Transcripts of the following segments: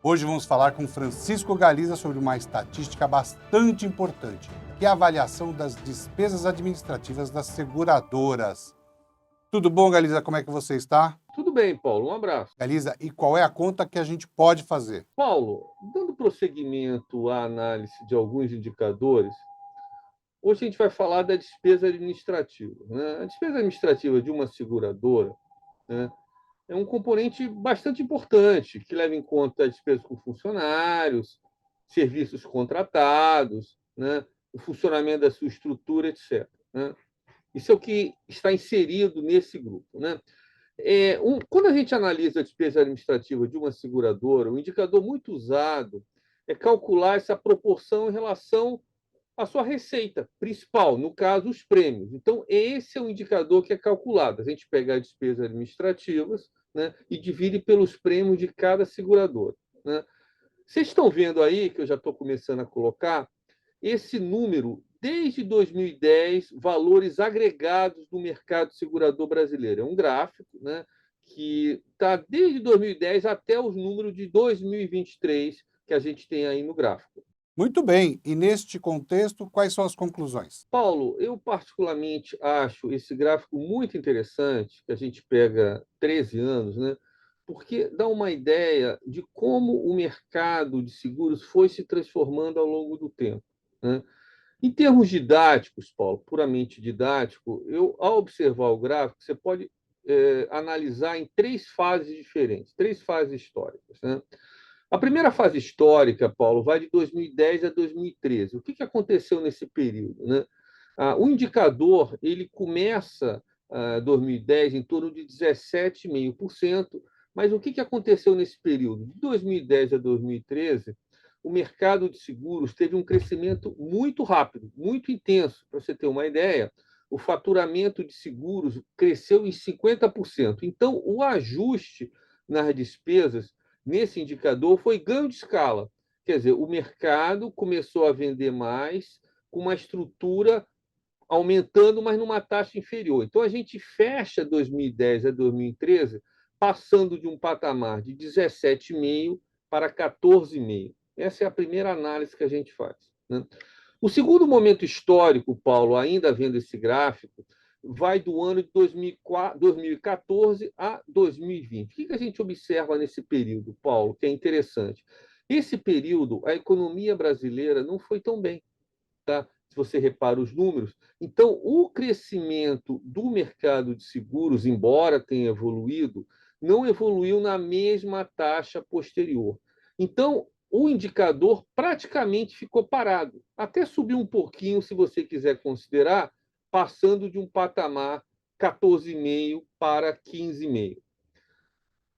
Hoje vamos falar com Francisco Galiza sobre uma estatística bastante importante, que é a avaliação das despesas administrativas das seguradoras. Tudo bom, Galiza? Como é que você está? Tudo bem, Paulo, um abraço. Galiza, e qual é a conta que a gente pode fazer? Paulo, dando prosseguimento à análise de alguns indicadores, hoje a gente vai falar da despesa administrativa, né? A despesa administrativa de uma seguradora, né, é um componente bastante importante, que leva em conta a despesa com funcionários, serviços contratados, né, o funcionamento da sua estrutura, etc., né? Isso é o que está inserido nesse grupo, né? Quando a gente analisa a despesa administrativa de uma seguradora, um indicador muito usado é calcular essa proporção em relação à sua receita principal, no caso, os prêmios. Então, esse é um indicador que é calculado. A gente pega as despesas administrativas, né, e divide pelos prêmios de cada seguradora, né? Vocês estão vendo aí, que eu já estou começando a colocar, esse número, desde 2010, valores agregados do mercado segurador brasileiro. É um gráfico, né, que está desde 2010 até os números de 2023 que a gente tem aí no gráfico. Muito bem, e neste contexto, quais são as conclusões? Paulo, eu particularmente acho esse gráfico muito interessante, que a gente pega 13 anos, né? Porque dá uma ideia de como o mercado de seguros foi se transformando ao longo do tempo, né? Em termos didáticos, Paulo, puramente didático, ao observar o gráfico, você pode analisar em três fases diferentes, três fases históricas, né? A primeira fase histórica, Paulo, vai de 2010 a 2013. O que aconteceu nesse período, né? O indicador ele começa 2010 em torno de 17,5%, mas o que aconteceu nesse período? De 2010 a 2013, o mercado de seguros teve um crescimento muito rápido, muito intenso. Para você ter uma ideia, o faturamento de seguros cresceu em 50%. Então, o ajuste nas despesas nesse indicador foi ganho de escala. Quer dizer, o mercado começou a vender mais, com uma estrutura aumentando, mas numa taxa inferior. Então, a gente fecha 2010 a 2013 passando de um patamar de 17,5 para 14,5. Essa é a primeira análise que a gente faz, né? O segundo momento histórico, Paulo, ainda vendo esse gráfico, vai do ano de 2014 a 2020. O que a gente observa nesse período, Paulo, que é interessante? Esse período, a economia brasileira não foi tão bem, tá? Se você repara os números. Então, o crescimento do mercado de seguros, embora tenha evoluído, não evoluiu na mesma taxa posterior. Então, o indicador praticamente ficou parado. Até subiu um pouquinho, se você quiser considerar, passando de um patamar 14,5 para 15,5.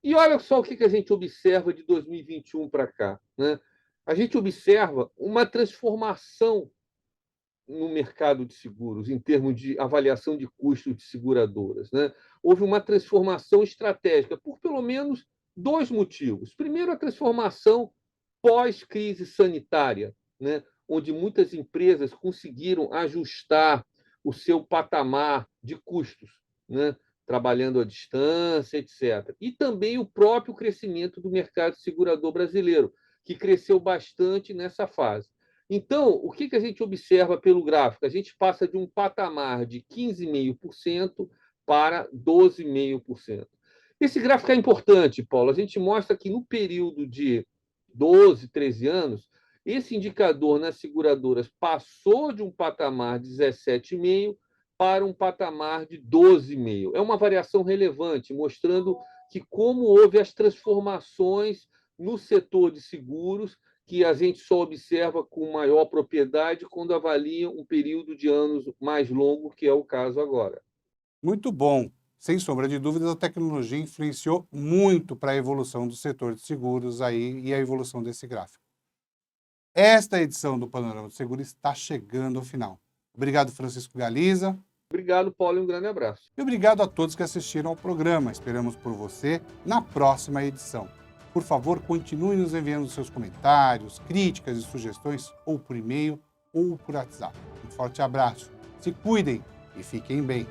E olha só o que a gente observa de 2021 para cá, né? A gente observa uma transformação no mercado de seguros, em termos de avaliação de custos de seguradoras, né? Houve uma transformação estratégica, por pelo menos dois motivos. Primeiro, a transformação pós-crise sanitária, né? Onde muitas empresas conseguiram ajustar o seu patamar de custos, né? Trabalhando à distância, etc. E também o próprio crescimento do mercado segurador brasileiro, que cresceu bastante nessa fase. Então, o que a gente observa pelo gráfico? A gente passa de um patamar de 15,5% para 12,5%. Esse gráfico é importante, Paulo. A gente mostra que no período de 12, 13 anos, esse indicador nas seguradoras passou de um patamar de 17,5% para um patamar de 12,5%. É uma variação relevante, mostrando que como houve as transformações no setor de seguros, que a gente só observa com maior propriedade quando avalia um período de anos mais longo, que é o caso agora. Muito bom. Sem sombra de dúvidas, a tecnologia influenciou muito para a evolução do setor de seguros aí e a evolução desse gráfico. Esta edição do Panorama do Seguro está chegando ao final. Obrigado, Francisco Galiza. Obrigado, Paulo, e um grande abraço. E obrigado a todos que assistiram ao programa. Esperamos por você na próxima edição. Por favor, continue nos enviando seus comentários, críticas e sugestões, ou por e-mail ou por WhatsApp. Um forte abraço, se cuidem e fiquem bem.